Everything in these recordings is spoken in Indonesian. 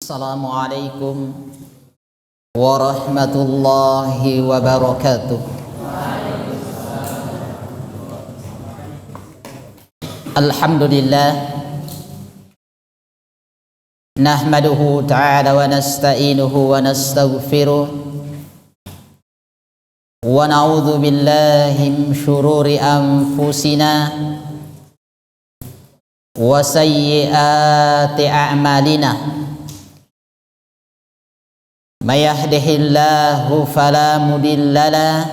Assalamualaikum warahmatullahi wabarakatuh. Alhamdulillah nahmaduhu ta'ala wa nasta'inuhu wa nastaghfiruh wa na'udzu billahi min syururi anfusina wa sayyiati a'malina. May yahdihillahu fala mudilla lahu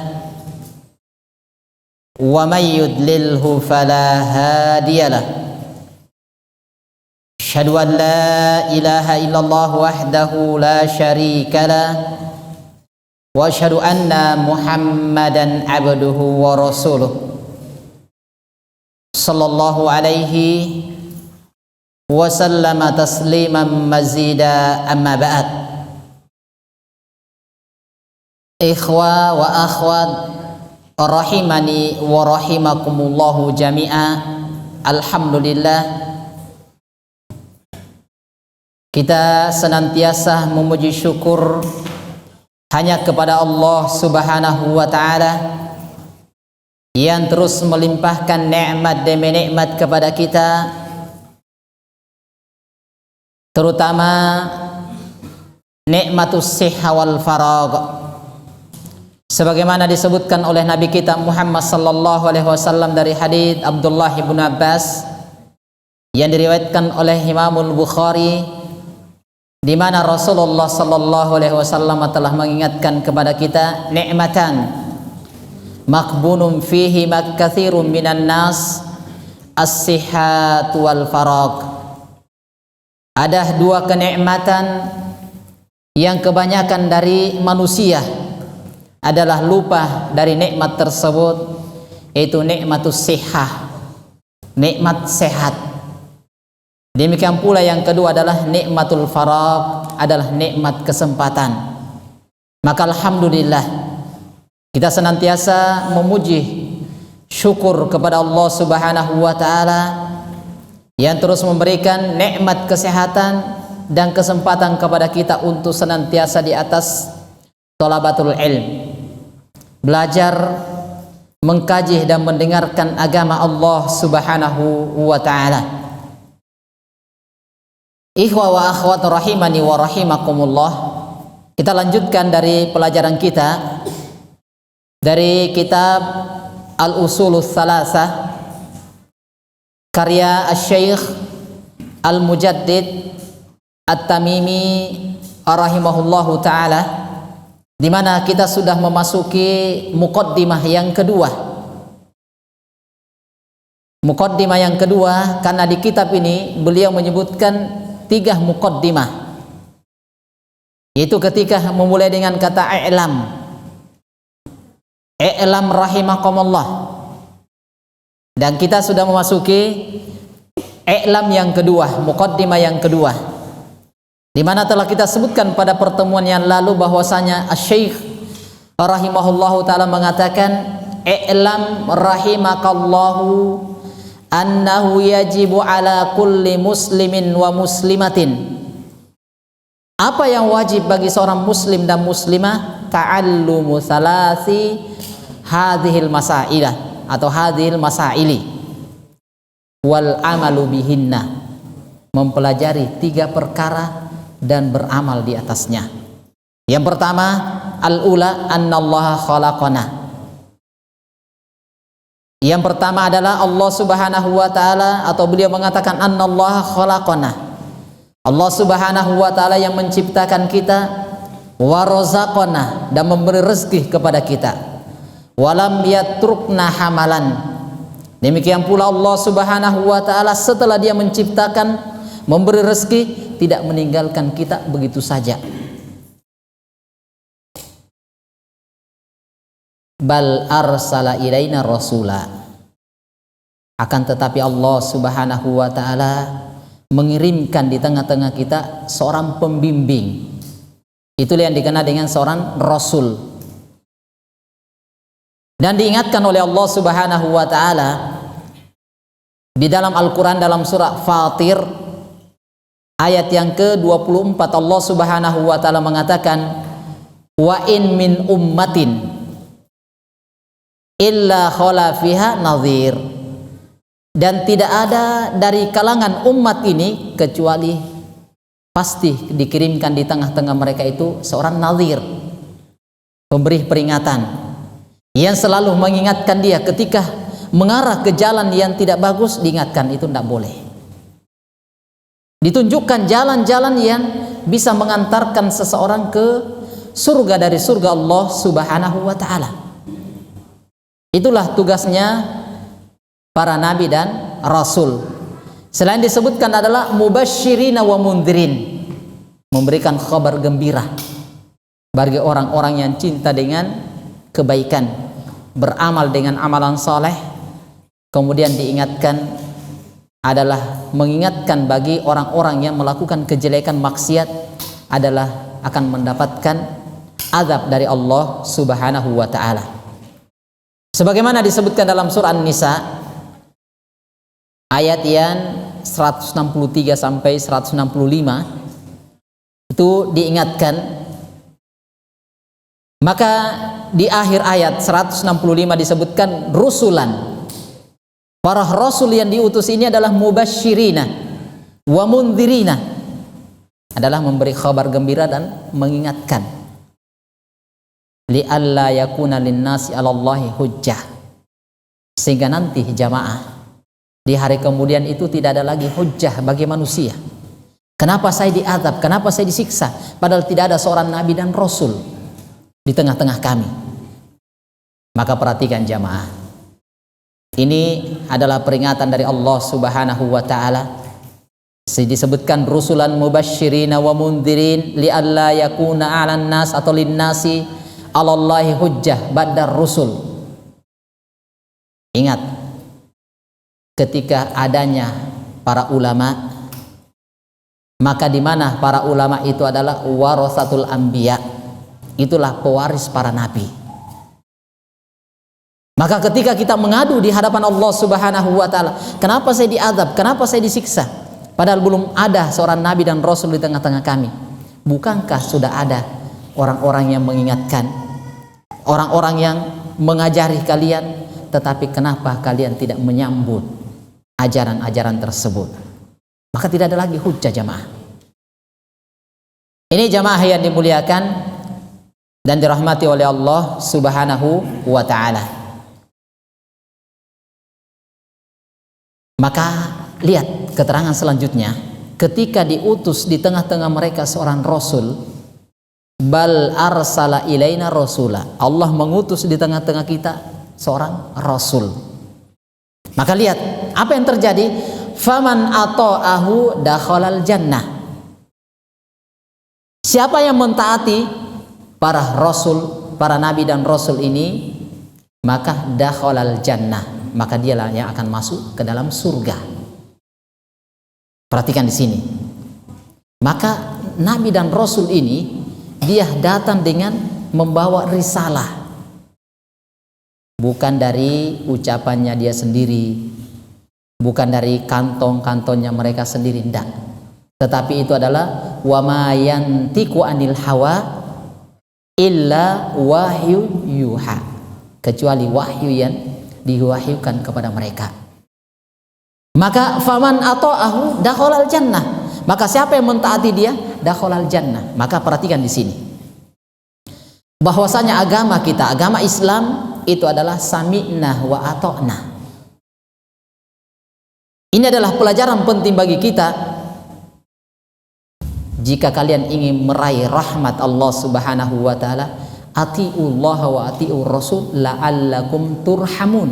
wa may yudlilhu fala hadiya lahu. Asyhadu an la ilaha illallah wahdahu la syarika lahu wa asyhadu anna Muhammadan abduhu wa rasuluh. Sallallahu alaihi wa sallama tasliman mazida, amma ba'd. Ikhwa wa akhwat rahimani wa rahimakumullahu jami'a. Alhamdulillah, kita senantiasa memuji syukur hanya kepada Allah Subhanahu wa ta'ala yang terus melimpahkan nikmat demi nikmat kepada kita, terutama nikmatus sihha wal faragh, sebagaimana disebutkan oleh Nabi kita Muhammad sallallahu alaihi wasallam dari hadits Abdullah bin Abbas yang diriwayatkan oleh Imamul Bukhari, di mana Rasulullah sallallahu alaihi wasallam telah mengingatkan kepada kita nikmatan maqbunun fihi makatsirun minan nas, as-sihhat wal faragh. Ada dua kenikmatan yang kebanyakan dari manusia adalah lupa dari nikmat tersebut, yaitu nikmatus sihah, nikmat sehat. Demikian pula yang kedua adalah nikmatul faragh, adalah nikmat kesempatan. Maka alhamdulillah, kita senantiasa memuji syukur kepada Allah Subhanahu wa ta'ala yang terus memberikan nikmat kesehatan dan kesempatan kepada kita untuk senantiasa di atas thalabatul ilm, belajar, mengkaji dan mendengarkan agama Allah Subhanahu wa ta'ala. Ikhwa wa akhwat rahimani wa rahimakumullah, kita lanjutkan dari pelajaran kita dari kitab Al-Usulus Salasah karya Asy-Syaikh Al-Mujaddid At-Tamimi rahimahullahu ta'ala, di mana kita sudah memasuki muqaddimah yang kedua. Muqaddimah yang kedua, karena di kitab ini beliau menyebutkan 3 muqaddimah, yaitu ketika memulai dengan kata i'lam rahimakumullah, dan kita sudah memasuki i'lam yang kedua, muqaddimah yang kedua, di mana telah kita sebutkan pada pertemuan yang lalu bahwasanya Asy-Syaikh rahimahullahu ta'ala mengatakan i'lam rahimakallahu annahu yajibu ala kulli muslimin wa muslimatin. Apa yang wajib bagi seorang muslim dan muslimah? Ta'allumu salasi hadhil masailah atau hadhil masaili wal amalu bihinna, mempelajari 3 perkara dan beramal di atasnya. Yang pertama, al-ula annallaha khalaqana. Yang pertama adalah Allah Subhanahu wa ta'ala, atau beliau mengatakan annallaha khalaqana, Allah Subhanahu wa ta'ala yang menciptakan kita, wa razaqana, dan memberi rezeki kepada kita, walam yatrukna hamalan. Demikian pula Allah Subhanahu wa ta'ala setelah dia menciptakan, memberi rezeki, tidak meninggalkan kita begitu saja. Bal arsala ilaina rasula. Akan tetapi Allah Subhanahu wa ta'ala mengirimkan di tengah-tengah kita seorang pembimbing. Itulah yang dikenal dengan seorang rasul. Dan diingatkan oleh Allah Subhanahu wa ta'ala di dalam Al-Quran, dalam surah Fatir, Ayat yang ke-24 Allah Subhanahu wa taala mengatakan, wa in min ummatin illa khala fiha nadhir. Dan tidak ada dari kalangan umat ini kecuali pasti dikirimkan di tengah-tengah mereka itu seorang nadhir, pemberi peringatan, yang selalu mengingatkan dia ketika mengarah ke jalan yang tidak bagus, diingatkan itu tidak boleh. Ditunjukkan jalan-jalan yang bisa mengantarkan seseorang ke surga dari surga Allah Subhanahu wa taala. Itulah tugasnya para nabi dan rasul. Selain disebutkan adalah mubasysyirina wa mundhirin, memberikan kabar gembira bagi orang-orang yang cinta dengan kebaikan, beramal dengan amalan saleh. Kemudian diingatkan adalah mengingatkan bagi orang-orang yang melakukan kejelekan maksiat adalah akan mendapatkan azab dari Allah Subhanahu wa taala. Sebagaimana disebutkan dalam surah An-Nisa ayat yang 163 sampai 165, itu diingatkan. Maka di akhir ayat 165 disebutkan rusulan. Para rasul yang diutus ini adalah mubasysyirina wa mundhirina, adalah memberi kabar gembira dan mengingatkan. Li alla yakuna linnasi 'alallahi hujjah, sehingga nanti jamaah di hari kemudian itu tidak ada lagi hujjah bagi manusia. Kenapa saya diazab? Kenapa saya disiksa? Padahal tidak ada seorang nabi dan rasul di tengah-tengah kami. Maka perhatikan jamaah, ini adalah peringatan dari Allah Subhanahu wa taala. Disebutkan rusulan mubasysyirina wa mundhirin li alla yakuna 'alan nas atau linnasi 'alallahi hujjah ba'dar rusul. Ingat, ketika adanya para ulama, maka di mana para ulama itu adalah warasatul anbiya, itulah pewaris para nabi. Maka ketika kita mengadu di hadapan Allah Subhanahu wa taala, kenapa saya diazab, kenapa saya disiksa, padahal belum ada seorang nabi dan rasul di tengah-tengah kami. Bukankah sudah ada orang-orang yang mengingatkan, orang-orang yang mengajari kalian, tetapi kenapa kalian tidak menyambut ajaran-ajaran tersebut? Maka tidak ada lagi hujjah jamaah. Ini jamaah yang dimuliakan dan dirahmati oleh Allah Subhanahu wa taala. Maka lihat keterangan selanjutnya, ketika diutus di tengah-tengah mereka seorang rasul, bal arsala ilaina rasula, Allah mengutus di tengah-tengah kita seorang rasul. Maka lihat apa yang terjadi, faman ata'ahu dakhalal jannah. Siapa yang mentaati para rasul, para nabi dan rasul ini, maka dakhalal jannah, maka dialah yang akan masuk ke dalam surga. Perhatikan di sini. Maka nabi dan rasul ini dia datang dengan membawa risalah, bukan dari ucapannya dia sendiri, bukan dari kantong-kantongnya mereka sendiri, tidak. Tetapi itu adalah wa ma yantiqu anil hawa illa wahyu yuha, kecuali wahyu yang diwahyukan kepada mereka. Maka faman ata'ahu dakhalal jannah, maka siapa yang mentaati dia dakhalal jannah. Maka perhatikan di sini bahwasanya agama kita, agama Islam itu adalah sami'na wa ata'na. Ini adalah pelajaran penting bagi kita. Jika kalian ingin meraih rahmat Allah Subhanahu wa taala, ati'ullah wa ati'ur rasul la'allakum turhamun.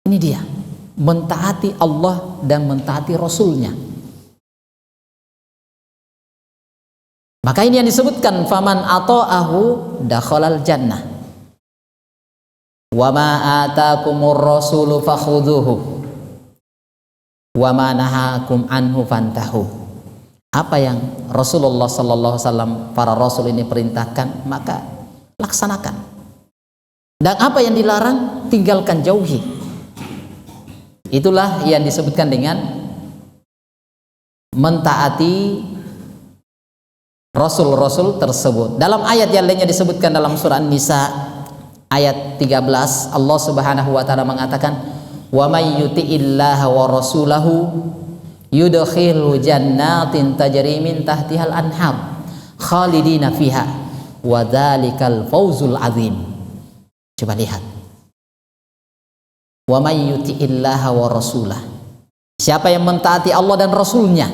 Ini dia, mentaati Allah dan mentaati rasulnya. Maka ini yang disebutkan faman ata'ahu dakhalal jannah wa ma atakumur rasulu fakhudhuhu wa ma nahakum anhu fantahu. Apa yang Rasulullah sallallahu alaihi wasallam, para rasul ini perintahkan, maka laksanakan. Dan apa yang dilarang, tinggalkan, jauhi. Itulah yang disebutkan dengan mentaati Rasul-Rasul tersebut. Dalam ayat yang lainnya disebutkan dalam surah An-Nisa ayat 13, Allah Subhanahu wa taala mengatakan, "Wa may yuti'illaha wa rasulahu yudkhilhu jannatin tajri min tahtihal anhar khalidina fiha wa dzalikal fawzul azim." Coba lihat. Wa may yuti'illaha wa rasulah. Siapa yang mentaati Allah dan Rasulnya,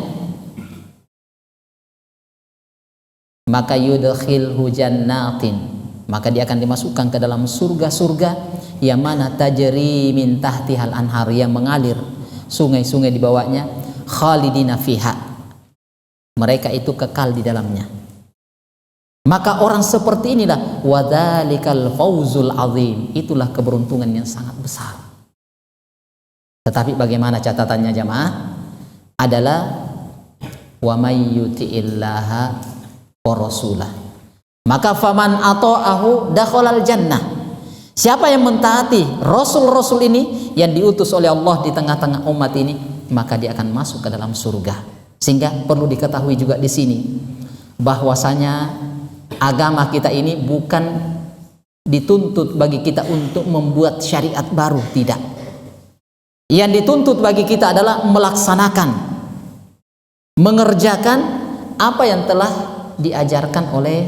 maka yudkhilhu jannatin, maka dia akan dimasukkan ke dalam surga-surga yang mana tajri min tahtihal anhar, yang mengalir sungai-sungai di bawahnya, khalidina fiha, mereka itu kekal di dalamnya. Maka orang seperti inilah wadzalikal fawzul azim, itulah keberuntungan yang sangat besar. Tetapi bagaimana catatannya jamaah? Adalah wa may yuti'illaha wa rasulah, maka faman ata'ahu dakhalal jannah. Siapa yang mentaati rasul-rasul ini yang diutus oleh Allah di tengah-tengah umat ini, maka dia akan masuk ke dalam surga. Sehingga perlu diketahui juga di sini bahwasanya agama kita ini bukan dituntut bagi kita untuk membuat syariat baru, tidak. Yang dituntut bagi kita adalah melaksanakan, mengerjakan apa yang telah diajarkan oleh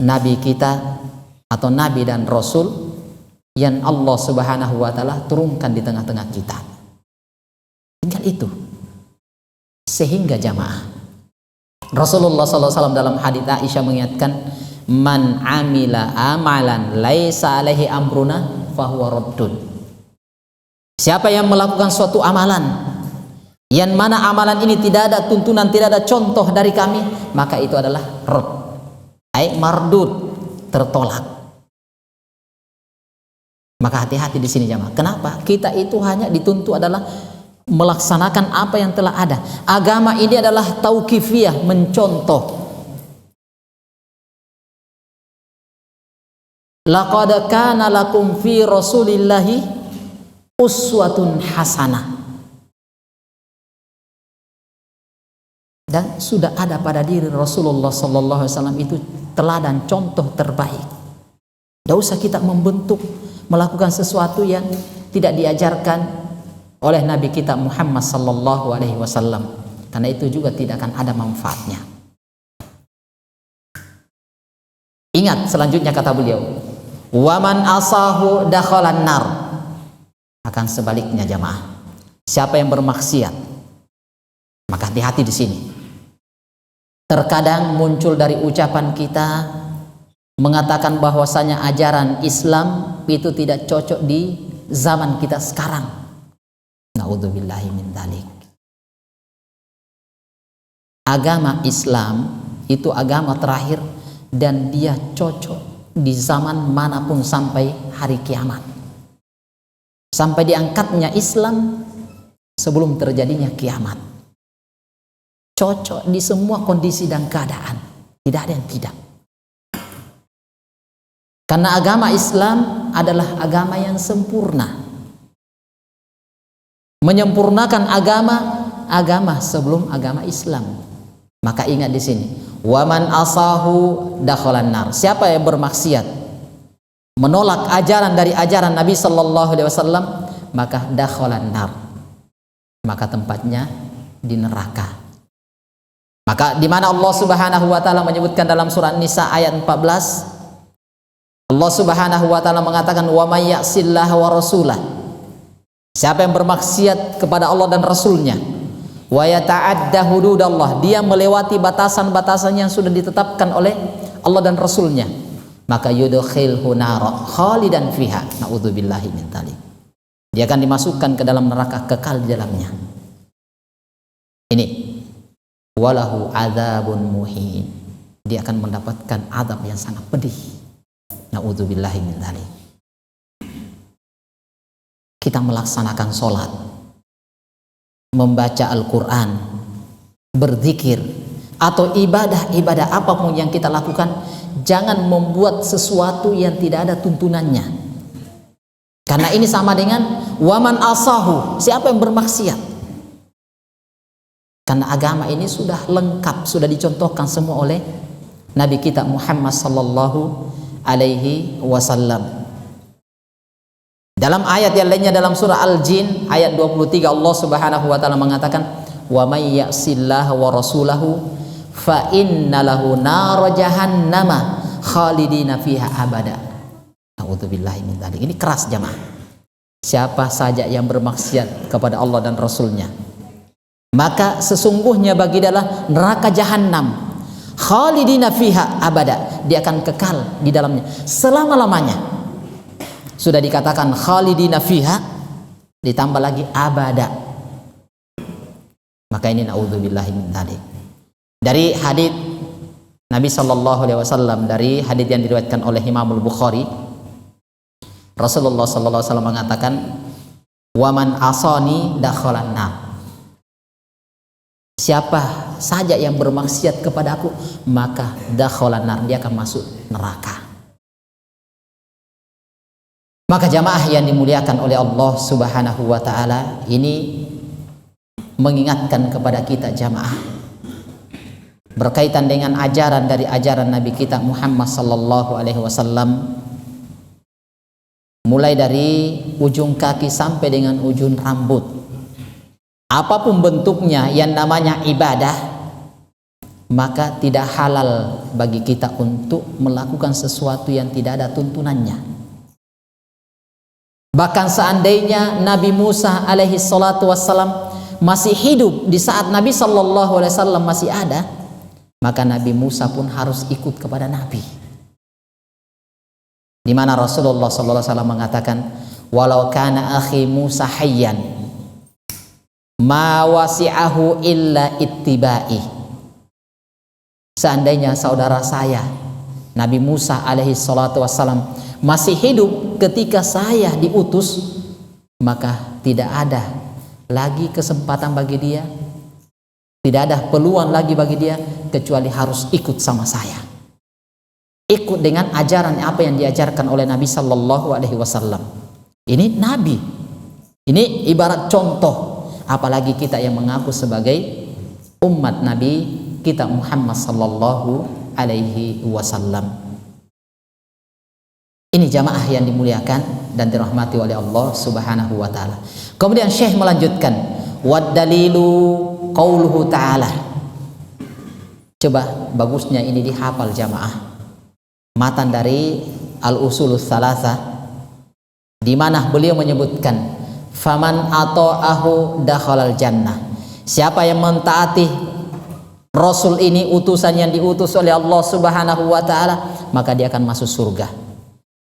Nabi kita atau Nabi dan Rasul yang Allah Subhanahu wa taala turunkan di tengah-tengah kita. Tinggal itu. Sehingga jamaah, Rasulullah SAW dalam hadits Aisyah mengingatkan, man amila amalan laisa alaihi amruna fahuwa raddun. Siapa yang melakukan suatu amalan yang mana amalan ini tidak ada tuntunan, tidak ada contoh dari kami, maka itu adalah radd, ai mardud, tertolak. Maka hati-hati di sini jamaah. Kenapa? Kita itu hanya dituntut adalah melaksanakan apa yang telah ada. Agama ini adalah tauqifiyah, mencontoh. Laqad kana lakum fi Rasulillahi uswatun hasanah. Dan sudah ada pada diri Rasulullah sallallahu alaihi wasallam itu teladan, contoh terbaik. Tidak usah kita membentuk, melakukan sesuatu yang tidak diajarkan oleh Nabi kita Muhammad sallallahu alaihi wasallam, karena itu juga tidak akan ada manfaatnya. Ingat selanjutnya kata beliau, waman asahu dakhalan nar. Akan sebaliknya jamaah, siapa yang bermaksiat, maka hati-hati di sini. Terkadang muncul dari ucapan kita mengatakan bahwasanya ajaran Islam itu tidak cocok di zaman kita sekarang. Na'udzubillahi min dzalik. Agama Islam itu agama terakhir dan dia cocok di zaman manapun sampai hari kiamat. Sampai diangkatnya Islam sebelum terjadinya kiamat. Cocok di semua kondisi dan keadaan. Tidak ada yang tidak. Karena agama Islam adalah agama yang sempurna. Menyempurnakan agama sebelum agama Islam. Maka ingat di sini, waman asahu dakhalan nar. Siapa yang bermaksiat, menolak ajaran dari ajaran Nabi sallallahu alaihi wasallam, maka dakhalan nar, maka tempatnya di neraka. Maka di mana Allah Subhanahu wa taala menyebutkan dalam surah An-Nisa ayat 14, Allah Subhanahu wa taala mengatakan, wa may ya'sillaha wa rasulah. Siapa yang bermaksiat kepada Allah dan Rasulnya, wa yata'adda hududallah, dia melewati batasan-batasan yang sudah ditetapkan oleh Allah dan Rasulnya, maka yudkhilhu nara khalidan fiha. Na'udzubillahi min dzalik. Dia akan dimasukkan ke dalam neraka, kekal di dalamnya. Ini walahu adzabun muhin. Dia akan mendapatkan azab yang sangat pedih. Na'udzubillahi min dzalik. Kita melaksanakan sholat, membaca Al-Quran, berzikir, atau ibadah-ibadah apapun yang kita lakukan, jangan membuat sesuatu yang tidak ada tuntunannya. Karena ini sama dengan waman asahu, siapa yang bermaksiat. Karena agama ini sudah lengkap, sudah dicontohkan semua oleh Nabi kita Muhammad sallallahu alaihi wasallam. Dalam ayat yang lainnya dalam surah Al-Jin ayat 23 Allah Subhanahu wa taala mengatakan wa may ya'sillaha wa rasulahu fa innalahu nar jahannama khalidina fiha abada. A'udzubillahi min dzalik. Ini keras jamaah. Siapa saja yang bermaksiat kepada Allah dan Rasulnya, maka sesungguhnya bagi dia adalah neraka jahanam khalidina fiha abada, dia akan kekal di dalamnya selama-lamanya. Sudah dikatakan khalidina fiha, ditambah lagi abada. Maka ini naudzubillahi min dzalik. Dari hadits Nabi sallallahu alaihi wasallam, dari hadits yang diriwayatkan oleh Imam Al-Bukhari, Rasulullah sallallahu alaihi wasallam mengatakan waman asani dakhalan nar. Siapa saja yang bermaksiat kepada aku, maka dakhalan nar, dia akan masuk neraka. Maka jamaah yang dimuliakan oleh Allah Subhanahu wa taala, ini mengingatkan kepada kita jamaah berkaitan dengan ajaran dari ajaran Nabi kita Muhammad sallallahu alaihi wasallam, mulai dari ujung kaki sampai dengan ujung rambut. Apapun bentuknya yang namanya ibadah, maka tidak halal bagi kita untuk melakukan sesuatu yang tidak ada tuntunannya. Bahkan seandainya Nabi Musa alaihi salatu wassalam masih hidup di saat Nabi sallallahu alaihi wasallam masih ada, maka Nabi Musa pun harus ikut kepada Nabi. Di mana Rasulullah sallallahu alaihi wasallam mengatakan, "Walau kana akhi Musa hayyan, ma wasi'ahu illa ittiba'i." Seandainya saudara saya Nabi Musa alaihi salatu wassalam masih hidup ketika saya diutus, maka tidak ada lagi kesempatan bagi dia, tidak ada peluang lagi bagi dia kecuali harus ikut sama saya, ikut dengan ajaran apa yang diajarkan oleh Nabi sallallahu alaihi wasallam. Ini Nabi, ini ibarat contoh, apalagi kita yang mengaku sebagai umat Nabi kita Muhammad sallallahu alaihi wasallam. Ini jamaah yang dimuliakan dan dirahmati oleh Allah Subhanahu wa taala. Kemudian Syekh melanjutkan, wad dalilu qauluhu ta'ala. Coba bagusnya ini dihafal jamaah. Matan dari Al-Usulus Tsalatsa, di mana beliau menyebutkan faman ata'ahu dakhalal jannah. Siapa yang mentaati Rasul ini, utusan yang diutus oleh Allah Subhanahu wa taala, maka dia akan masuk surga.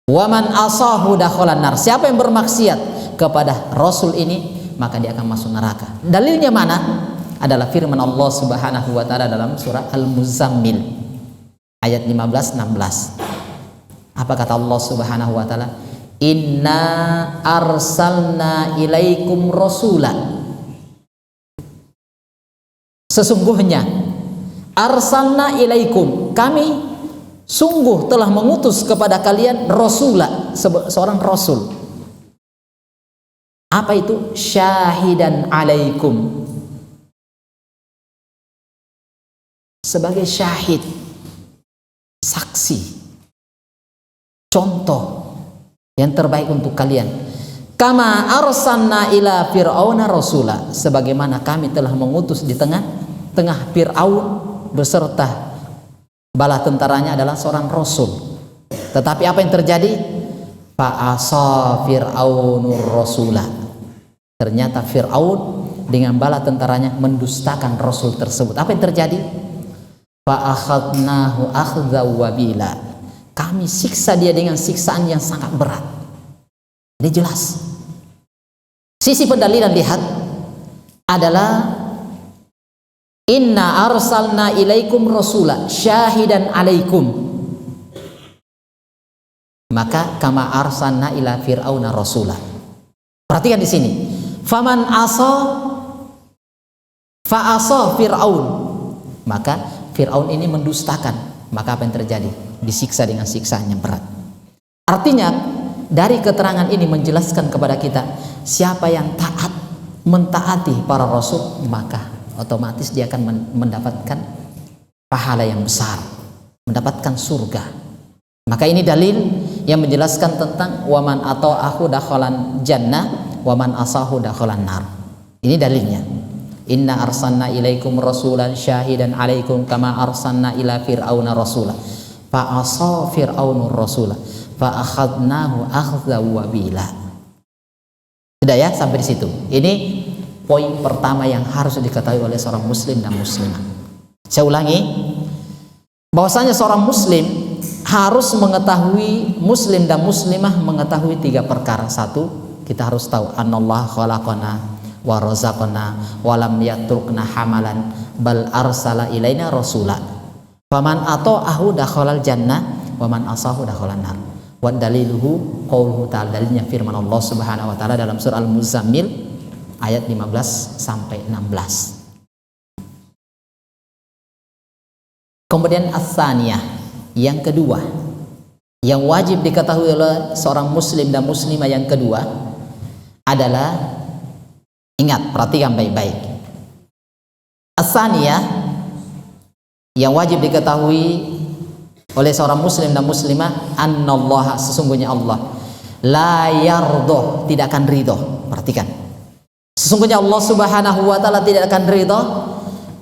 Waman asahu dakhalan nar. Siapa yang bermaksiat kepada Rasul ini, maka dia akan masuk neraka. Dalilnya mana? Adalah firman Allah Subhanahu wa taala dalam surah Al-Muzammil ayat 15-16. Apa kata Allah Subhanahu wa taala? Inna arsalna ilaikum rasula. Sesungguhnya arsalna ilaikum, kami sungguh telah mengutus kepada kalian rasula, seorang rasul. Apa itu? Syahidan alaikum, sebagai syahid, saksi, contoh yang terbaik untuk kalian. Kama arsalna ila fir'auna rasula, sebagaimana kami telah mengutus di tengah Fir'aun beserta bala tentaranya adalah seorang rasul. Tetapi apa yang terjadi? Fa'asa fir'aunur rasula. Ternyata Fir'aun dengan bala tentaranya mendustakan rasul tersebut. Apa yang terjadi? Fa'akhadnahu akhdza wabila. Kami siksa dia dengan siksaan yang sangat berat. Ini jelas. Sisi pendalilan lihat adalah inna arsalna ilaikum rasula syahidan alaikum, maka kama arsalna ila fir'auna rasula. Perhatikan di sini, faman asa fa asa fir'aun, maka Fir'aun ini mendustakan, maka apa yang terjadi? Disiksa dengan siksaan yang berat. Artinya dari keterangan ini menjelaskan kepada kita, siapa yang taat mentaati para rasul, maka otomatis dia akan mendapatkan pahala yang besar, mendapatkan surga. Maka ini dalil yang menjelaskan tentang waman ata'ahu dakhalan jannah waman asahu dakhalan nar. Ini dalilnya. Inna arsalna ilaikum rasulan syahidan alaikum kama arsalna ila fir'auna rasula fa asa fir'aunur rasula fa akhadnahu akhdza wabila. Sudah ya sampai di situ. Ini poin pertama yang harus diketahui oleh seorang muslim dan muslimah. Saya ulangi, bahwasanya seorang muslim harus mengetahui, muslim dan muslimah mengetahui 3 perkara. 1, kita harus tahu anallah khalaqana wa razaqana wa lam yatrukna hamalan bal arsala ilaina rasula faman ata'ahu dakhalal jannah wa man asahu dakhalan nar. Wa daliluhu qauluhu ta'ala, dalilnya firman Allah Subhanahu wa taala dalam surah Al-Muzammil ayat 15 sampai 16. Kemudian as-saniyah, yang kedua, yang wajib diketahui oleh seorang muslim dan muslimah yang kedua adalah, ingat, perhatikan baik-baik. As-saniyah yang wajib diketahui oleh seorang muslim dan muslimah, annallaha, sesungguhnya Allah, la yardoh, tidak akan ridho. Perhatikan, sesungguhnya Allah Subhanahu wa taala tidak akan ridho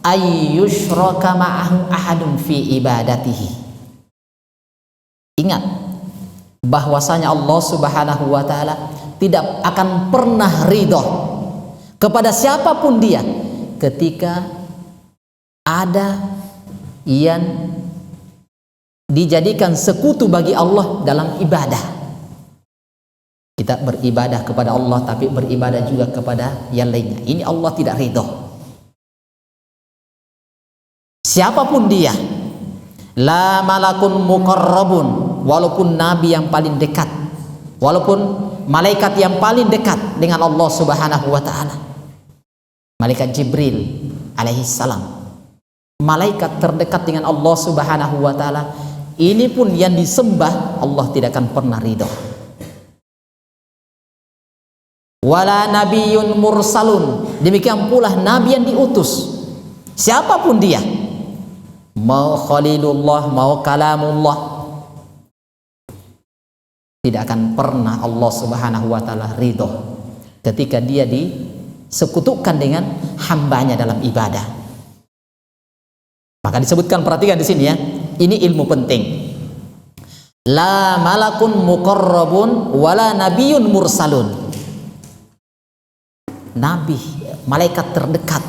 ayyushraka ma'ahu ahadun fi ibadatihi. Ingat bahwasanya Allah Subhanahu wa taala tidak akan pernah ridho kepada siapapun dia ketika ada yang dijadikan sekutu bagi Allah dalam ibadah. Kita beribadah kepada Allah tapi beribadah juga kepada yang lainnya. Ini Allah tidak ridho. Siapapun dia, la malakun muqarrabun, walaupun nabi yang paling dekat, walaupun malaikat yang paling dekat dengan Allah Subhanahu wa taala, malaikat Jibril alaihi salam, malaikat terdekat dengan Allah Subhanahu wa taala, ini pun yang disembah Allah tidak akan pernah ridho. Wala nabiyyun mursalun, demikian pula nabi yang diutus, siapapun dia, mau khalilullah mau kalamullah, tidak akan pernah Allah Subhanahu wa taala ridho ketika dia disekutukan dengan hambanya dalam ibadah. Maka disebutkan, perhatikan di sini ya, ini ilmu penting. La malakun muqarrabun wala nabiyyun mursalun. Nabi, malaikat terdekat,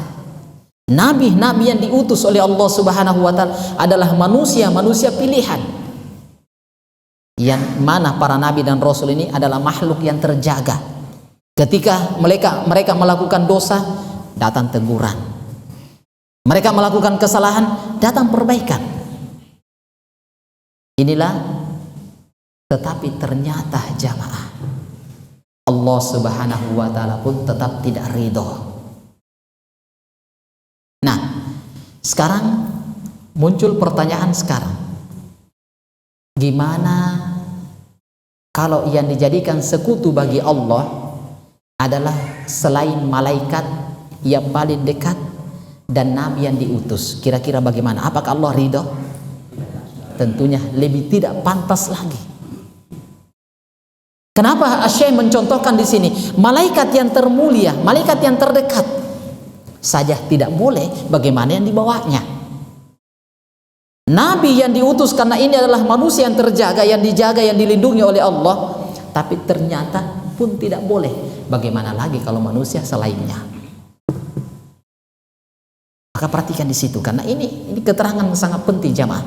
nabi-nabi yang diutus oleh Allah Subhanahu wa taala adalah manusia pilihan, yang mana para nabi dan rasul ini adalah makhluk yang terjaga. Ketika mereka melakukan dosa, datang teguran. Mereka melakukan kesalahan, datang perbaikan. Inilah, tetapi ternyata jamaah, Allah Subhanahu wa taala pun tetap tidak ridho. Nah, sekarang muncul pertanyaan sekarang, gimana kalau yang dijadikan sekutu bagi Allah adalah selain malaikat yang paling dekat dan nabi yang diutus? Kira-kira bagaimana? Apakah Allah ridho? Tentunya lebih tidak pantas lagi. Kenapa Asy-Syaikh mencontohkan di sini malaikat yang termulia, malaikat yang terdekat saja tidak boleh, bagaimana yang dibawanya? Nabi yang diutus karena ini adalah manusia yang terjaga, yang dijaga, yang dilindungi oleh Allah, tapi ternyata pun tidak boleh. Bagaimana lagi kalau manusia selainnya? Maka perhatikan di situ, karena ini keterangan sangat penting jamaah.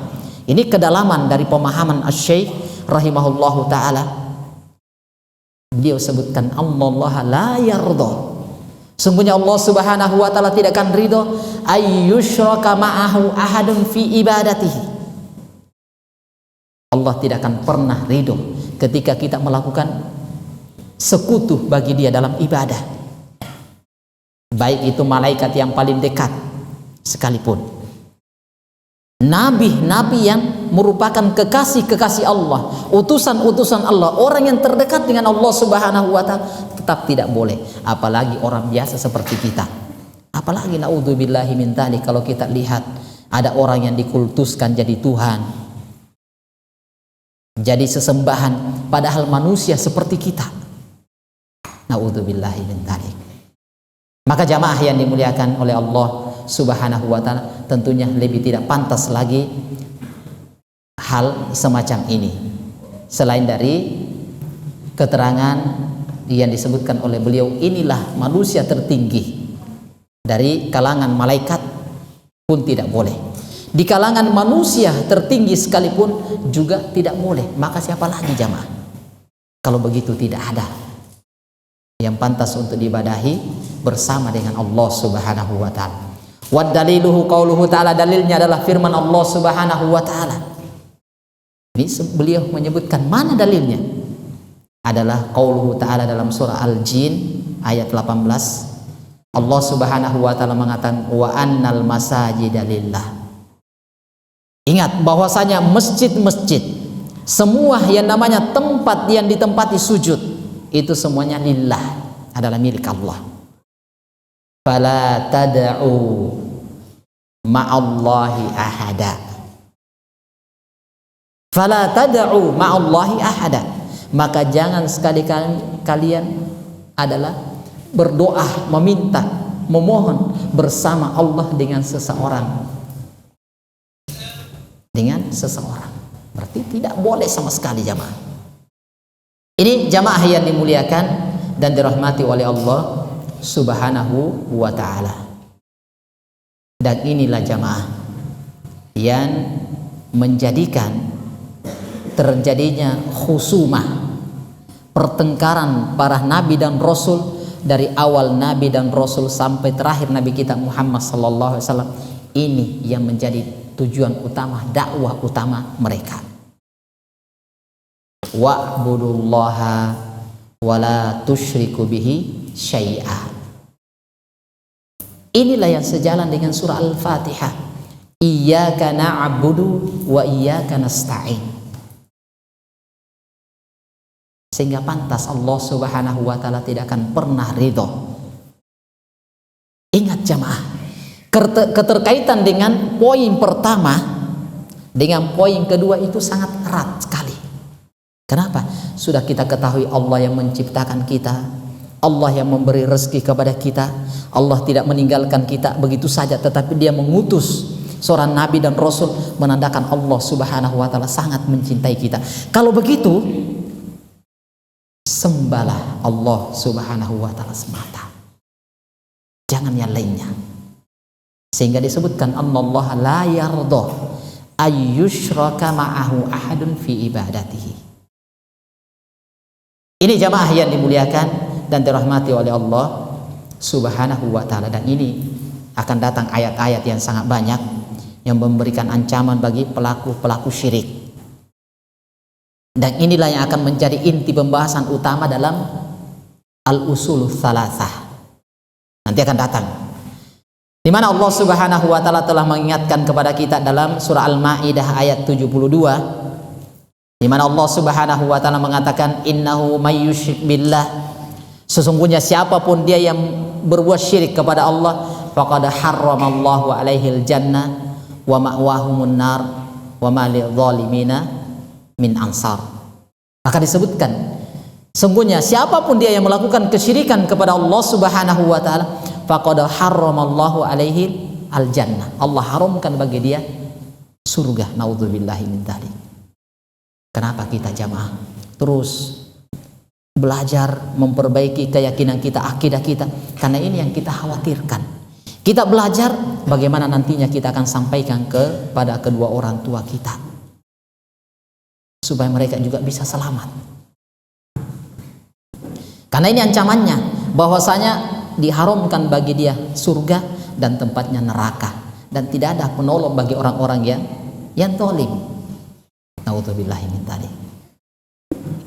Ini kedalaman dari pemahaman Asy-Syaikh rahimahullahu taala. Beliau sebutkan Allah la yardha, sungguhnya Allah Subhanahu wa taala tidak akan ridho ayyushraka ma'ahu ahadun fi ibadatihi. Allah tidak akan pernah ridho ketika kita melakukan sekutu bagi dia dalam ibadah, baik itu malaikat yang paling dekat sekalipun, nabi-nabi yang merupakan kekasih-kekasih Allah, utusan-utusan Allah, orang yang terdekat dengan Allah Subhanahu wa taala, tetap tidak boleh. Apalagi orang biasa seperti kita. Apalagi naudzubillahi min dzalik, kalau kita lihat ada orang yang dikultuskan jadi Tuhan, jadi sesembahan, padahal manusia seperti kita. Naudzubillahi min dzalik. Maka jamaah yang dimuliakan oleh Allah Subhanahu wa taala, tentunya lebih tidak pantas lagi hal semacam ini. Selain dari keterangan yang disebutkan oleh beliau, inilah manusia tertinggi dari kalangan malaikat pun tidak boleh. Di kalangan manusia tertinggi sekalipun juga tidak boleh. Maka siapa lagi jamaah? Kalau begitu tidak ada yang pantas untuk diibadahi bersama dengan Allah Subhanahu wa taala. Wa daliluhu qauluhu ta'ala, dalilnya adalah firman Allah Subhanahu wa taala. Ini beliau menyebutkan mana dalilnya? Adalah qauluhu ta'ala dalam surah Al-Jin ayat 18. Allah Subhanahu wa taala mengatakan wa annal masajida lillah. Ingat bahwasanya masjid-masjid, semua yang namanya tempat yang ditempati sujud, itu semuanya lillah, adalah milik Allah. Fala tad'u ma'allahi ahada. Fala tad'u ma'allahi ahada. Maka jangan sekali-kali kalian adalah berdoa, meminta, memohon bersama Allah dengan seseorang. Dengan seseorang. Berarti tidak boleh sama sekali jamaah. Ini jamaah yang dimuliakan dan dirahmati oleh Allah Subhanahu wa ta'ala. Dan inilah jamaah yang menjadikan terjadinya khusumah, pertengkaran para nabi dan rasul, dari awal nabi dan rasul sampai terakhir nabi kita Muhammad sallallahu alaihi wasallam. Ini yang menjadi tujuan utama, dakwah utama mereka. Wa'budullaha wa la tusyriku bihi syai'a. Inilah yang sejalan dengan surah Al-Fatihah. Iyyaka na'budu wa iyyaka nasta'in. Sehingga pantas Allah Subhanahu wa taala tidak akan pernah ridho. Ingat jamaah, keterkaitan dengan poin pertama dengan poin kedua itu sangat erat sekali. Kenapa? Sudah kita ketahui Allah yang menciptakan kita, Allah yang memberi rezeki kepada kita, Allah tidak meninggalkan kita begitu saja, tetapi Dia mengutus seorang nabi dan rasul, menandakan Allah Subhanahu wa taala sangat mencintai kita. Kalau begitu, sembahlah Allah Subhanahu wa taala semata, jangan yang lainnya. Sehingga disebutkan annallaha la yardha ayyushraka ma'ahu ahadun fi ibadatihi. Ini jamaah yang dimuliakan dan dirahmati oleh Allah Subhanahu wa taala. Dan ini akan datang ayat-ayat yang sangat banyak yang memberikan ancaman bagi pelaku-pelaku syirik. Dan inilah yang akan menjadi inti pembahasan utama dalam al-usulul thalathah. Nanti akan datang, di mana Allah Subhanahu wa taala telah mengingatkan kepada kita dalam surah Al-Maidah ayat 72, di mana Allah Subhanahu wa taala mengatakan innahu may yusyrik billah, sesungguhnya siapapun dia yang berbuat syirik kepada Allah, faqad harramallahu alaihil jannah wa ma'wahumun nar wa ma lidzalimina min ansar. Maka disebutkan sesungguhnya siapapun dia yang melakukan kesyirikan kepada Allah Subhanahu wa taala, faqad harramallahu alaihi al-jannah, Allah haramkan bagi dia surga. Naudzubillahi min dzalik. Kenapa kita jamaah terus belajar memperbaiki keyakinan kita, akidah kita? Karena ini yang kita khawatirkan. Kita belajar bagaimana nantinya kita akan sampaikan kepada kedua orang tua kita, supaya mereka juga bisa selamat. Karena ini ancamannya, bahwasanya diharamkan bagi dia surga dan tempatnya neraka, dan tidak ada penolong bagi orang-orang yang zalim. Naudzubillahi min dzalik.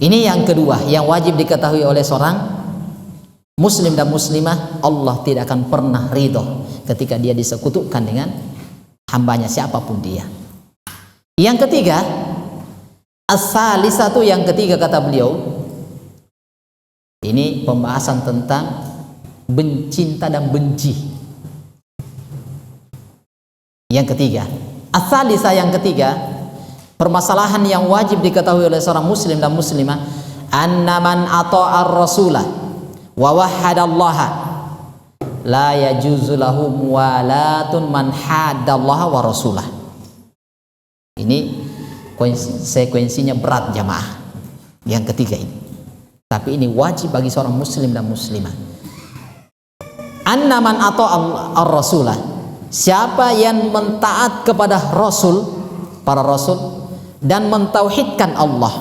Ini yang kedua yang wajib diketahui oleh seorang muslim dan muslimah, Allah tidak akan pernah ridho ketika dia disekutukan dengan hambanya siapapun dia. Yang ketiga, as-salisatu, yang ketiga kata beliau, ini pembahasan tentang cinta dan benci. Yang ketiga, as-salisa, yang ketiga, permasalahan yang wajib diketahui oleh seorang muslim dan muslimah, anna man ata'a ar-rasulah wa wahhadallaha la yajuzu lahu muwalatun man haddallaha wa rasulah. Ini sekuensinya berat jamaah yang ketiga ini, tapi ini wajib bagi seorang muslim dan muslimah. Anna man ata'a ar-rasulah, siapa yang mentaat kepada rasul, para rasul, dan mentauhidkan Allah,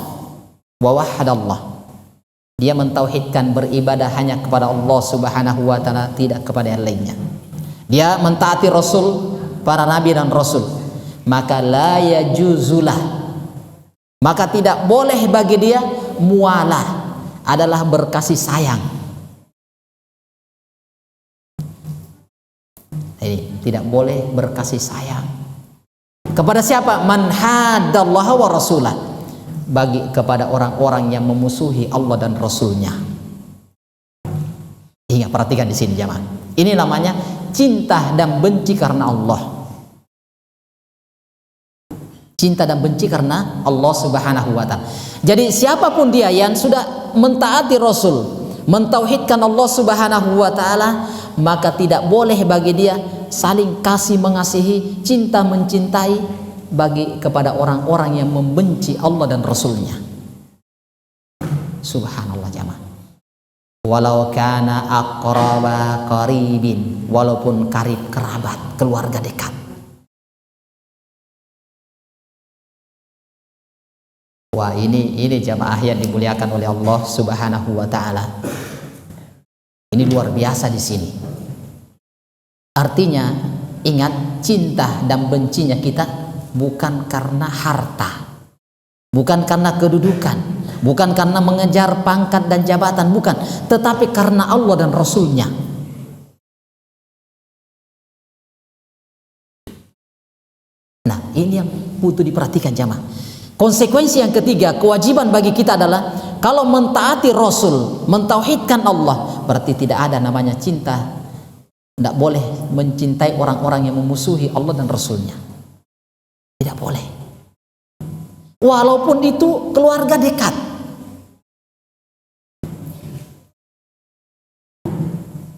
wa wahadallah, dia mentauhidkan beribadah hanya kepada Allah subhanahu wa ta'ala, tidak kepada yang lainnya. Dia mentaati rasul, para nabi dan rasul, maka la yajuzulah, maka tidak boleh bagi dia mualah, adalah berkasih sayang. Ini tidak boleh berkasih sayang kepada siapa? Man haddallaha wa rasulah, bagi kepada orang-orang yang memusuhi Allah dan Rasulnya. Ingat, perhatikan di sini jamaah. Ini namanya cinta dan benci karena Allah. Cinta dan benci karena Allah subhanahu wa ta'ala. Jadi siapapun dia yang sudah mentaati Rasul, mentauhidkan Allah subhanahu wa ta'ala, maka tidak boleh bagi dia saling kasih mengasihi, cinta mencintai bagi kepada orang-orang yang membenci Allah dan Rasulnya. Subhanallah jamaah. Walau kana aqraba qaribin, walaupun karib, kerabat, keluarga dekat. Wah, ini jamaah yang dimuliakan oleh Allah subhanahu wa ta'ala. Ini luar biasa di sini. Artinya, ingat, cinta dan bencinya kita bukan karena harta, bukan karena kedudukan, bukan karena mengejar pangkat dan jabatan, bukan, tetapi karena Allah dan Rasulnya. Nah, ini yang butuh diperhatikan jamaah. Konsekuensi yang ketiga, kewajiban bagi kita adalah kalau mentaati Rasul, mentauhidkan Allah, berarti tidak ada namanya cinta. Tidak boleh mencintai orang-orang yang memusuhi Allah dan Rasulnya. Tidak boleh. Walaupun itu keluarga dekat.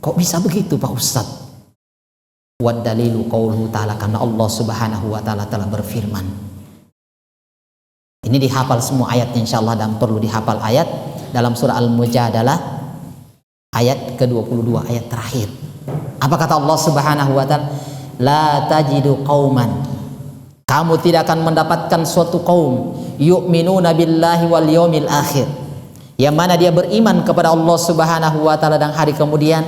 Kok bisa begitu Pak Ustadz? Wad dalilu qauluhu ta'ala, karena Allah subhanahu wa ta'ala telah berfirman. Ini dihafal semua ayatnya insyaallah, dan perlu dihafal ayat dalam surah Al-Mujadalah ayat ke-22, ayat terakhir. Apa kata Allah subhanahu wa ta'ala? La tajidu qauman, kamu tidak akan mendapatkan suatu kaum, yu'minuna billahi wal yawmil akhir, yang mana dia beriman kepada Allah subhanahu wa ta'ala dan hari kemudian,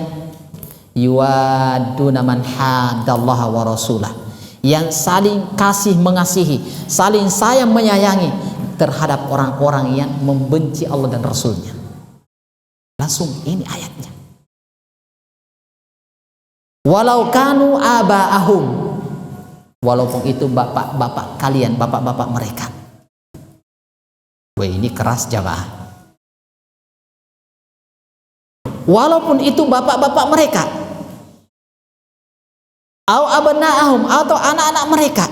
yuwaduna man haddallaha wa rasulah, yang saling kasih mengasihi, saling sayang menyayangi terhadap orang-orang yang membenci Allah dan Rasulnya. Langsung ini ayatnya. Walau kanu aba'ahum, walaupun itu bapak-bapak kalian, bapak-bapak mereka. Wah, ini keras jamaah. Walaupun itu bapak-bapak mereka, au abna'ahum, atau anak-anak mereka,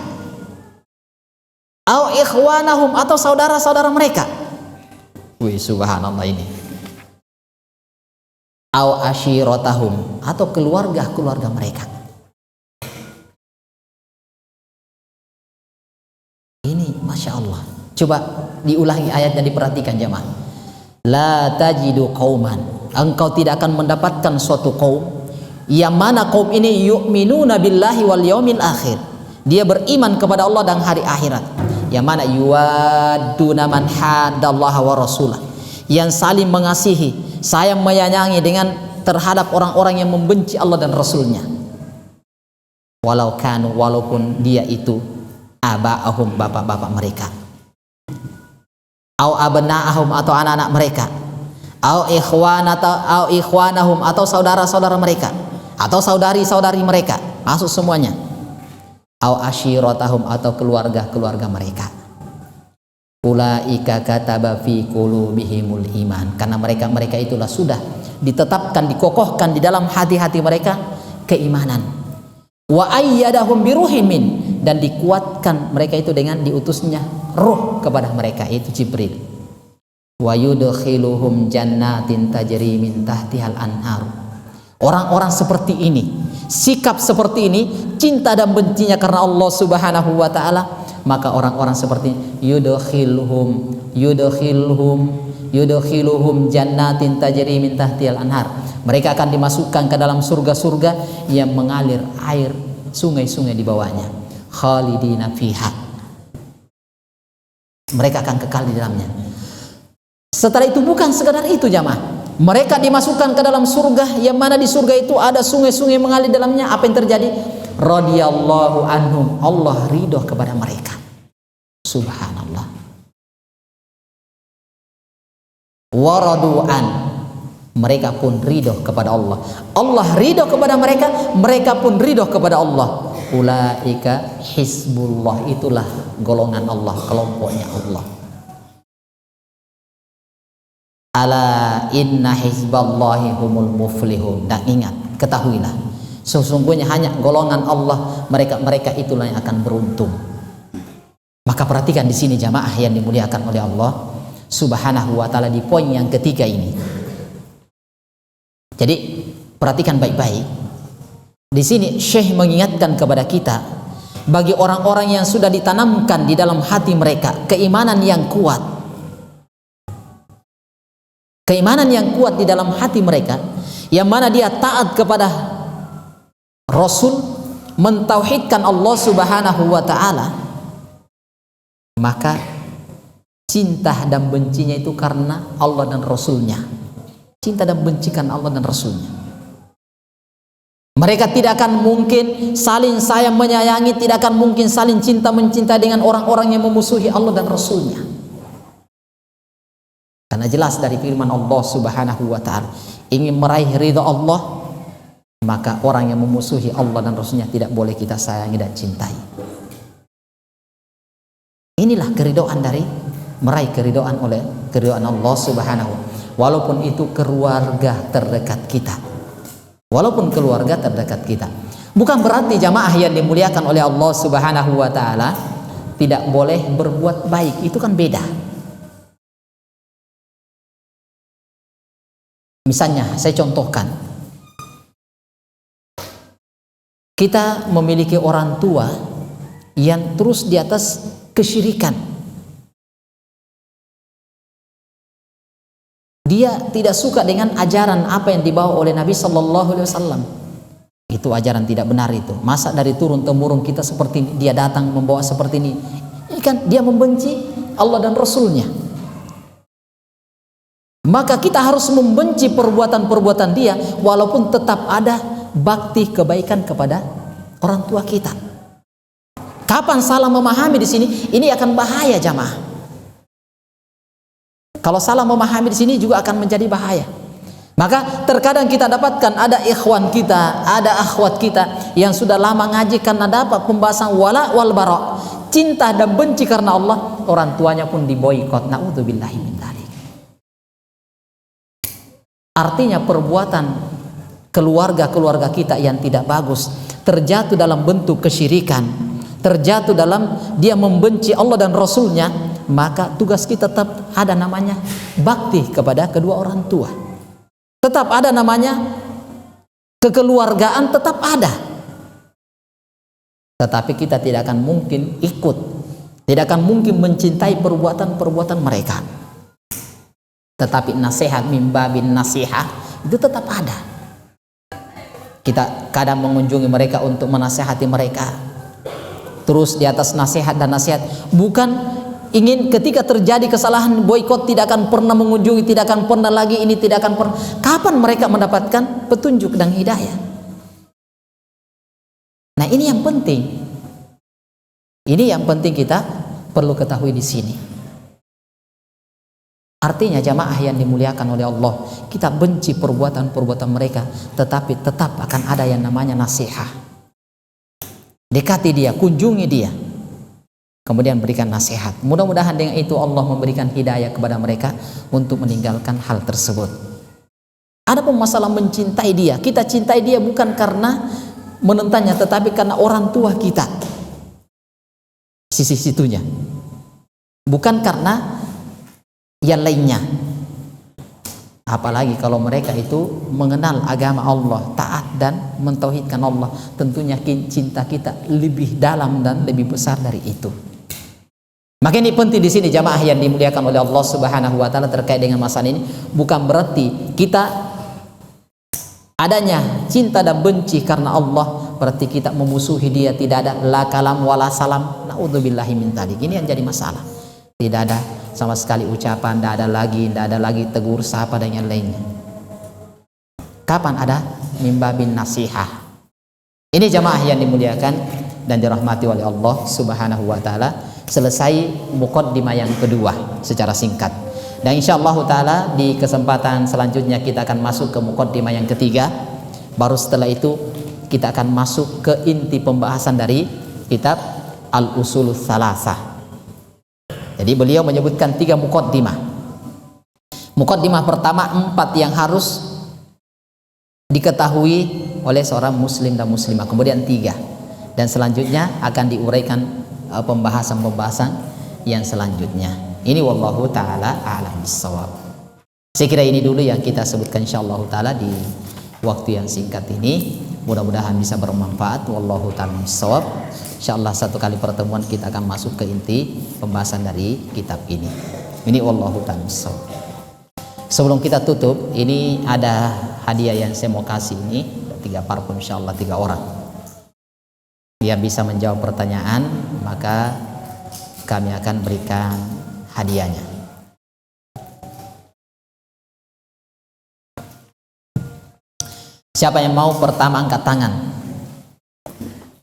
au ikhwanahum, atau saudara-saudara mereka. Wih, subhanallah ini. Au ashiratahum, atau keluarga-keluarga mereka. Ini Masya Allah. Coba diulangi ayat dan diperhatikan jemaah. La tajidu qauman, engkau tidak akan mendapatkan suatu kaum yang mana kaum ini yu'minuna billahi wal yawmil akhir, dia beriman kepada Allah dan hari akhirat, yang mana yuwadduna man haddallaha wa rasulah, yang saling mengasihi, sayang menyayangi dengan terhadap orang-orang yang membenci Allah dan Rasulnya. Walau kanu, walaupun dia itu aba'ahum, bapak-bapak mereka, au abna'ahum, atau anak-anak mereka, au ikhwanahum, atau saudara-saudara mereka, atau saudari-saudari mereka, masuk semuanya, au ashiratahum, atau keluarga-keluarga mereka. Ulaika kataba fi qulubihimul iman, karena mereka itulah sudah ditetapkan, dikokohkan di dalam hati-hati mereka keimanan. Wa ayyadahum biruhin min, dan dikuatkan mereka itu dengan diutusnya ruh kepada mereka, itu Jibril. Wa yudkhiluhum jannatin tajri min tahtihal anhar. Orang-orang seperti ini, sikap seperti ini, cinta dan bencinya karena Allah Subhanahu wa taala, maka orang-orang seperti yudkhiluhum jannatin tajri min tahtihal anhar. Mereka akan dimasukkan ke dalam surga-surga yang mengalir air sungai-sungai di bawahnya. Khalidina fiha. Mereka akan kekal di dalamnya. Setelah itu bukan sekadar itu jamaah. Mereka dimasukkan ke dalam surga yang mana di surga itu ada sungai-sungai mengalir dalamnya. Apa yang terjadi? Radhiyallahu anhum. Allah ridho kepada mereka. Subhanallah. Waradu'an, mereka pun ridho kepada Allah. Allah ridho kepada mereka, mereka pun ridho kepada Allah. Ulaika hizbullah, itulah golongan Allah, kelompoknya Allah. Ala inna hizballahi humul muflihun. Dan ingat, ketahuilah, sesungguhnya hanya golongan Allah, mereka itulah yang akan beruntung. Maka perhatikan di sini jamaah yang dimuliakan oleh Allah Subhanahu wa taala di poin yang ketiga ini. Jadi perhatikan baik-baik. Di sini Syekh mengingatkan kepada kita, bagi orang-orang yang sudah ditanamkan di dalam hati mereka keimanan yang kuat. Keimanan yang kuat di dalam hati mereka, yang mana dia taat kepada Rasul, mentauhidkan Allah Subhanahu wa taala, maka cinta dan bencinya itu karena Allah dan Rasulnya. Cinta dan bencikan Allah dan Rasulnya. Mereka tidak akan mungkin saling sayang menyayangi, tidak akan mungkin saling cinta mencintai dengan orang-orang yang memusuhi Allah dan Rasulnya. Karena jelas dari firman Allah Subhanahu wa taala, ingin meraih ridha Allah, maka orang yang memusuhi Allah dan Rasulnya tidak boleh kita sayangi dan cintai. Inilah keridhaan dari meraih keridhaan oleh keridhaan Allah Subhanahu. Walaupun itu keluarga terdekat kita, walaupun keluarga terdekat kita, bukan berarti jamaah yang dimuliakan oleh Allah Subhanahu wa taala tidak boleh berbuat baik. Itu kan beda. Misalnya saya contohkan, kita memiliki orang tua yang terus di atas kesyirikan. Dia tidak suka dengan ajaran apa yang dibawa oleh Nabi Sallallahu Alaihi Wasallam. Itu ajaran tidak benar itu. Masa dari turun temurun kita seperti ini, dia datang membawa seperti ini. Ini kan dia membenci Allah dan Rasulnya. Maka kita harus membenci perbuatan-perbuatan dia, walaupun tetap ada bakti kebaikan kepada orang tua kita. Kapan salah memahami di sini, ini akan bahaya jamaah. Kalau salah memahami di sini juga akan menjadi bahaya. Maka terkadang kita dapatkan ada ikhwan kita, ada akhwat kita yang sudah lama ngaji karena dapat pembahasan wala wal bara, cinta dan benci karena Allah, orang tuanya pun diboikot. Naudzubillahi min dzalik. Artinya perbuatan keluarga kita yang tidak bagus, terjatuh dalam bentuk kesyirikan, terjatuh dalam dia membenci Allah dan Rasulnya, maka tugas kita tetap ada namanya bakti kepada kedua orang tua, tetap ada namanya kekeluargaan, tetap ada. Tetapi kita tidak akan mungkin ikut, tidak akan mungkin mencintai perbuatan-perbuatan mereka. Tetapi nasihat mimba bin nasihah itu tetap ada. Kita kadang mengunjungi mereka untuk menasihati mereka, terus di atas nasihat dan nasihat, bukan ingin ketika terjadi kesalahan boikot, tidak akan pernah mengunjungi, tidak akan pernah lagi ini, tidak akan pernah. Kapan mereka mendapatkan petunjuk dan hidayah? Nah ini yang penting, ini yang penting kita perlu ketahui di sini. Artinya jamaah yang dimuliakan oleh Allah, kita benci perbuatan-perbuatan mereka, tetapi tetap akan ada yang namanya nasihat. Dekati dia, kunjungi dia. kemudian berikan nasihat. Mudah-mudahan dengan itu Allah memberikan hidayah kepada mereka untuk meninggalkan hal tersebut. Adapun masalah mencintai dia, kita cintai dia bukan karena menentangnya, tetapi karena orang tua kita, sisi situnya, bukan karena yang lainnya. Apalagi kalau mereka itu mengenal agama Allah, taat dan mentauhidkan Allah, tentunya cinta kita lebih dalam dan lebih besar dari itu. Maka ini penting di sini jamaah yang dimuliakan oleh Allah Subhanahu wa taala terkait dengan masalah ini. Bukan berarti kita adanya cinta dan benci karena Allah berarti kita memusuhi dia, tidak ada la kalam wala salam. Naudzubillahi min dzalik. Ini yang jadi masalah. Tidak ada sama sekali ucapan, tidak ada lagi tegur sapa dan yang lainnya. Kapan ada? Mimbabin nasihah. Ini jamaah yang dimuliakan dan dirahmati oleh Allah Subhanahu wa taala. Selesai muqaddimah yang kedua secara singkat, dan insyaallah taala di kesempatan selanjutnya kita akan masuk ke muqaddimah yang ketiga. Baru setelah itu kita akan masuk ke inti pembahasan dari kitab Al-Usulul Salasah. Jadi beliau menyebutkan 3 muqaddimah. Muqaddimah pertama 4 yang harus diketahui oleh seorang muslim dan muslimah, kemudian 3, dan selanjutnya akan diuraikan pembahasan-pembahasan yang selanjutnya. Ini wallahu taala a'lam bissawab. Saya kira ini dulu yang kita sebutkan insyaallah taala di waktu yang singkat ini. Mudah-mudahan bisa bermanfaat. Wallahu taala bissawab. Insyaallah satu kali pertemuan kita akan masuk ke inti pembahasan dari kitab ini. Ini wallahu taala bissawab. Sebelum kita tutup, ini ada hadiah yang saya mau kasih ini 3 parfum insyaallah 3 orang. Yang bisa menjawab pertanyaan maka kami akan berikan hadiahnya. Siapa yang mau pertama angkat tangan?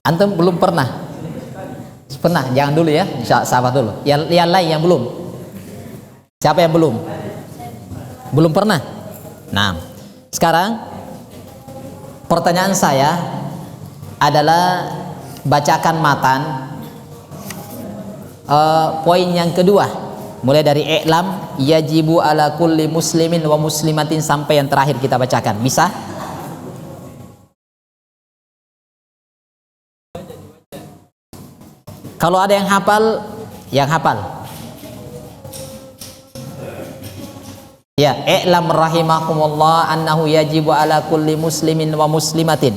Antum belum pernah? Pernah? Jangan dulu ya, sahabat dulu. Yang lain yang belum. Siapa yang belum? Belum pernah? Nah, sekarang pertanyaan saya adalah bacakan matan poin yang kedua, mulai dari i'lam yajibu ala kulli muslimin wa muslimatin sampai yang terakhir kita bacakan. Bisa? Kalau ada yang hafal, yang hafal. Ya, i'lam rahimakumullah annahu yajibu ala kulli muslimin wa muslimatin.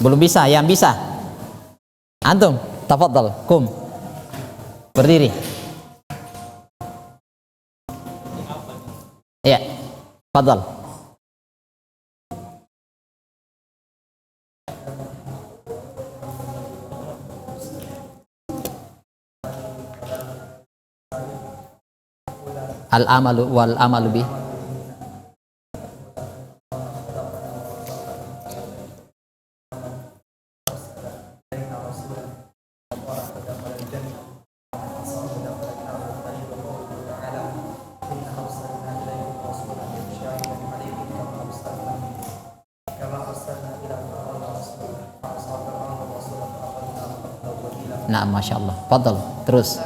Belum bisa? Yang bisa? Antum, tafadhal, kum. Berdiri. Ya, tafadhal. Al-amalu wal amalu bih. Nah, masya Allah. Fadal, terus.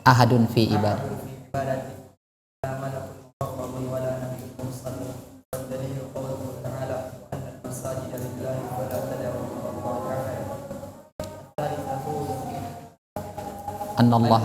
Ahadun fi ibadah. Annallah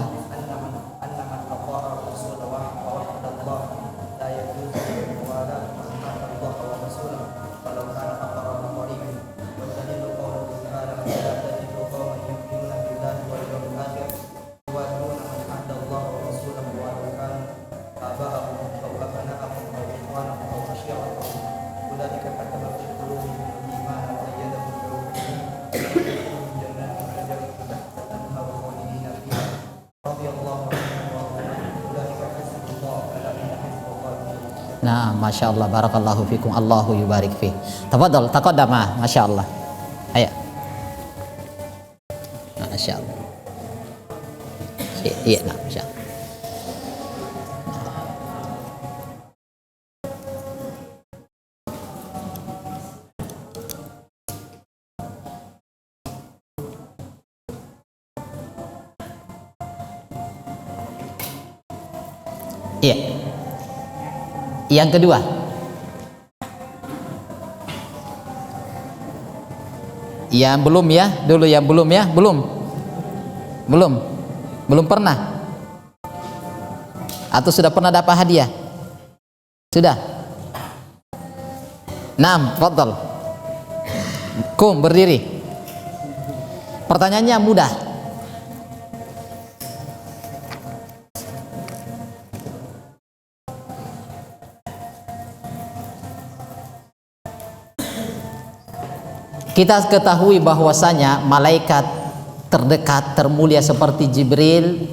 Nah, masya Allah, barakallahu fikum, Allahu yubarik fi. Tafadhal, taqaddama, masya Allah. Ayo. Masya Allah. Iya, nah, masya Allah. Iya. Yang kedua, yang belum ya, dulu yang belum ya, belum pernah, atau sudah pernah dapat hadiah? Sudah. Naam, fadhal. Kum, berdiri. Pertanyaannya mudah. Kita ketahui bahwasanya malaikat terdekat termulia seperti Jibril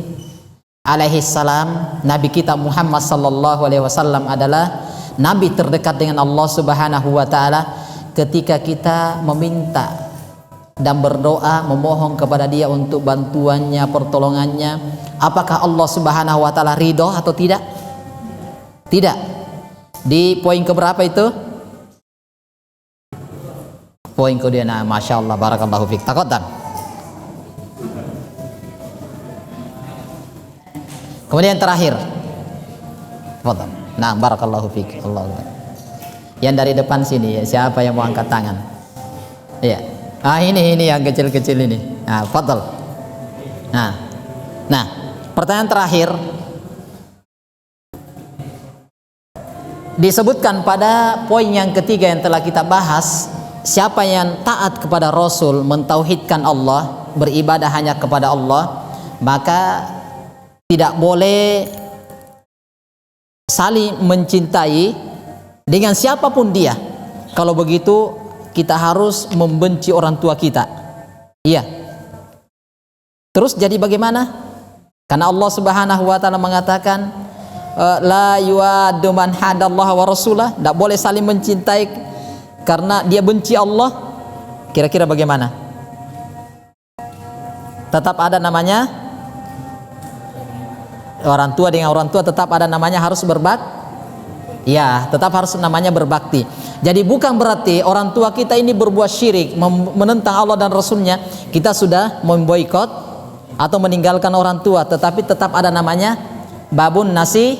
alaihi salam, Nabi kita Muhammad sallallahu alaihi wasallam adalah nabi terdekat dengan Allah Subhanahu wa taala. Ketika kita meminta dan berdoa memohon kepada Dia untuk bantuannya, pertolongannya, apakah Allah Subhanahu wa taala ridho atau tidak? Tidak. Di poin keberapa itu? Poin kedua. Nah, masya Allah, barakallahu fiik. Taqaddam. Kemudian terakhir, tafadhal. Nah, barakallahu fiik. Allahu akbar. Yang dari depan sini ya, siapa yang mau angkat tangan? Iya. Ah, ini yang kecil-kecil ini. Nah, tafadhal. Nah, pertanyaan terakhir. Disebutkan pada poin yang ketiga yang telah kita bahas, siapa yang taat kepada Rasul, mentauhidkan Allah, beribadah hanya kepada Allah, maka tidak boleh saling mencintai dengan siapapun dia. Kalau begitu kita harus membenci orang tua kita. Iya. Terus jadi bagaimana? Karena Allah Subhanahu wa taala mengatakan la yuaddu man hadallaha wa rasulah, tidak boleh saling mencintai karena dia benci Allah. Kira-kira bagaimana? Tetap ada namanya orang tua, dengan orang tua tetap ada namanya harus berbakti. Ya, tetap harus namanya berbakti. Jadi bukan berarti orang tua kita ini berbuat syirik, menentang Allah dan Rasulnya, kita sudah memboikot atau meninggalkan orang tua, tetapi tetap ada namanya babun nasi,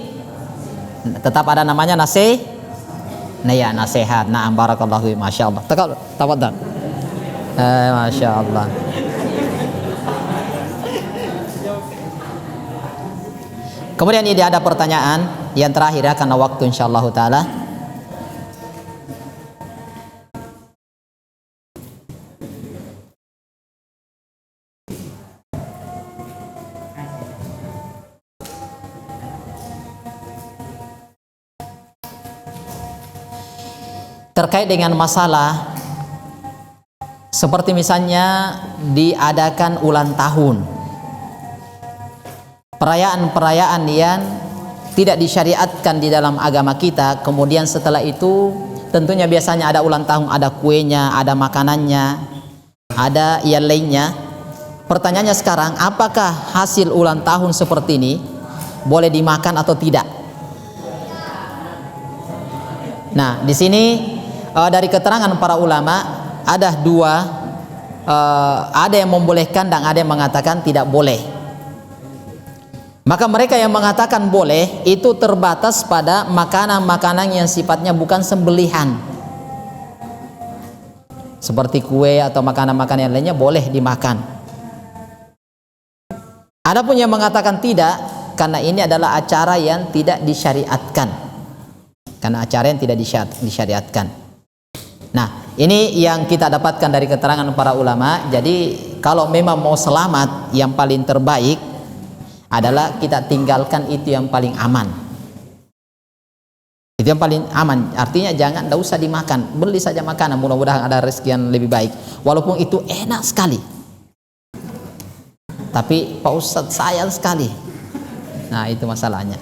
tetap ada namanya nasi. Nah ya, nasihat. Na'am, barakallahu, masya Allah. Tafadhal. Masya Allah. Kemudian ini ada pertanyaan yang terakhir ya, karena waktu insyaallah taala. Terkait dengan masalah seperti misalnya diadakan ulang tahun, perayaan-perayaan yang tidak disyariatkan di dalam agama kita, kemudian setelah itu tentunya biasanya ada ulang tahun, ada kuenya, ada makanannya, ada yang lainnya. Pertanyaannya sekarang, apakah hasil ulang tahun seperti ini boleh dimakan atau tidak? Nah, di sini dari keterangan para ulama ada dua, ada yang membolehkan dan ada yang mengatakan tidak boleh. Maka mereka yang mengatakan boleh itu terbatas pada makanan-makanan yang sifatnya bukan sembelihan, seperti kue atau makanan-makanan yang lainnya boleh dimakan. Adapun yang mengatakan tidak, karena ini adalah acara yang tidak disyariatkan, karena acara yang tidak disyariatkan. Nah, ini yang kita dapatkan dari keterangan para ulama. Jadi kalau memang mau selamat, yang paling terbaik adalah kita tinggalkan itu yang paling aman. Itu yang paling aman. Artinya jangan, tidak usah dimakan, beli saja makanan, mudah-mudahan ada rezeki yang lebih baik. Walaupun itu enak sekali, tapi Pak Ustadz sayang sekali. Nah, itu masalahnya.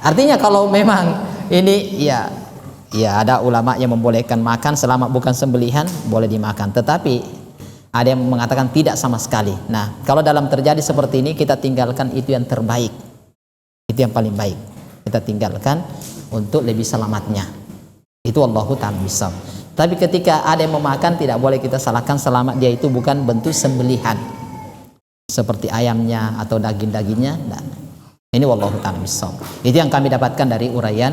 Artinya kalau memang ini ya ada ulama yang membolehkan makan selama bukan sembelihan, boleh dimakan, tetapi ada yang mengatakan tidak sama sekali. Nah, kalau dalam terjadi seperti ini, kita tinggalkan itu yang terbaik, itu yang paling baik, kita tinggalkan untuk lebih selamatnya. Itu Allahu ta'ala bisawab. Tapi ketika ada yang memakan, tidak boleh kita salahkan selama dia itu bukan bentuk sembelihan, seperti ayamnya atau daging-dagingnya. Ini wallahu ta'ala bissawab. Itu yang kami dapatkan dari uraian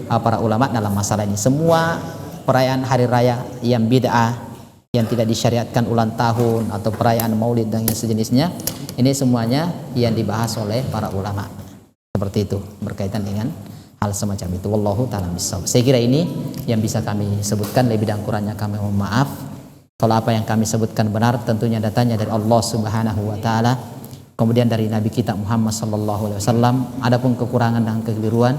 para ulama dalam masalah ini. Semua perayaan hari raya yang bid'ah, yang tidak disyariatkan ulang tahun atau perayaan maulid dan yang sejenisnya, ini semuanya yang dibahas oleh para ulama. Seperti itu, berkaitan dengan hal semacam itu. Wallahu ta'ala bissawab. Saya kira ini yang bisa kami sebutkan, lebih dan kurangnya kami mohon maaf. Kalau apa yang kami sebutkan benar, tentunya datanya dari Allah Subhanahu wa taala, kemudian dari Nabi kita Muhammad sallallahu alaihi wasallam. Adapun kekurangan dan kekeliruan,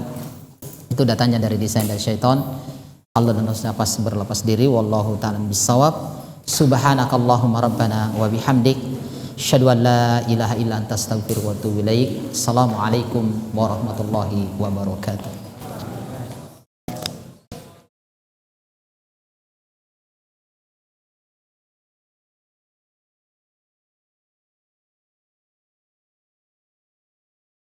itu datanya dari desain dari syaitan. Allah dan Rasulnya pas berlepas diri. Wallahu ta'ala bissawab. Subhanakallahumma rabbana wa bihamdik, asyhadu an la ilaha illa anta astaghfiruka wa atubu ilaik. Assalamualaikum warahmatullahi wabarakatuh.